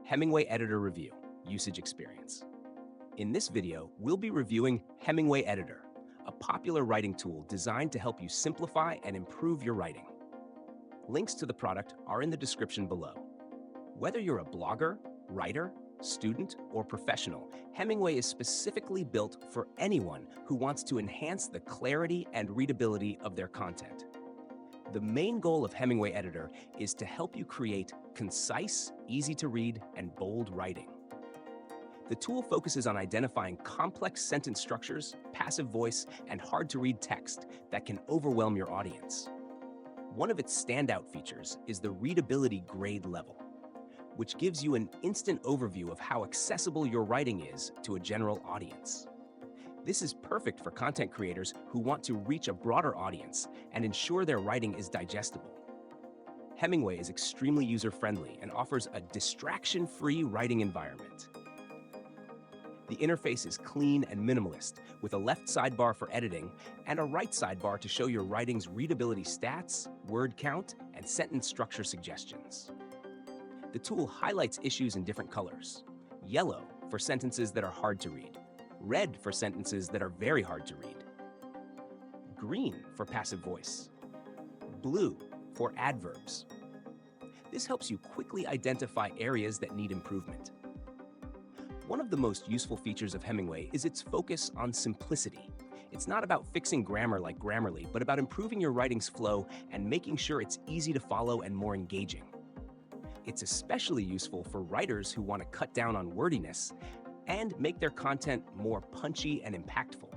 Hemingway Editor Review, Usage Experience. In this video, we'll be reviewing Hemingway Editor, a popular writing tool designed to help you simplify and improve your writing. Links to the product are in the description below. Whether you're a blogger, writer, student, or professional, Hemingway is specifically built for anyone who wants to enhance the clarity and readability of their content. The main goal of Hemingway Editor is to help you create concise, easy-to-read, and bold writing. The tool focuses on identifying complex sentence structures, passive voice, and hard-to-read text that can overwhelm your audience. One of its standout features is the readability grade level, which gives you an instant overview of how accessible your writing is to a general audience. This is perfect for content creators who want to reach a broader audience and ensure their writing is digestible. Hemingway is extremely user-friendly and offers a distraction-free writing environment. The interface is clean and minimalist, with a left sidebar for editing and a right sidebar to show your writing's readability stats, word count, and sentence structure suggestions. The tool highlights issues in different colors: yellow for sentences that are hard to read, red for sentences that are very hard to read, green for passive voice, blue for adverbs. This helps you quickly identify areas that need improvement. One of the most useful features of Hemingway is its focus on simplicity. It's not about fixing grammar like Grammarly, but about improving your writing's flow and making sure it's easy to follow and more engaging. It's especially useful for writers who want to cut down on wordiness and make their content more punchy and impactful.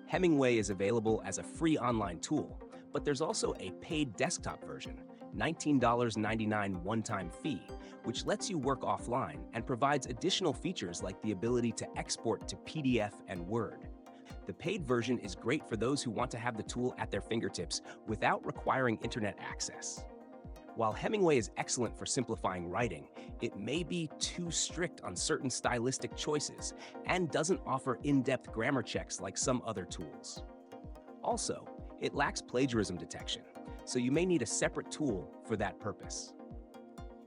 Hemingway is available as a free online tool, but there's also a paid desktop version, $19.99 one-time fee, which lets you work offline and provides additional features like the ability to export to PDF and Word. The paid version is great for those who want to have the tool at their fingertips without requiring internet access. While Hemingway is excellent for simplifying writing, it may be too strict on certain stylistic choices and doesn't offer in-depth grammar checks like some other tools. Also, it lacks plagiarism detection, so you may need a separate tool for that purpose.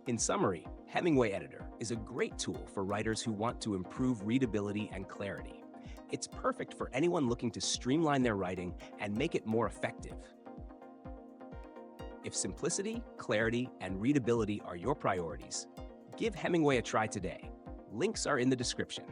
In summary, Hemingway Editor is a great tool for writers who want to improve readability and clarity. It's perfect for anyone looking to streamline their writing and make it more effective. If simplicity, clarity, and readability are your priorities, give Hemingway a try today. Links are in the description.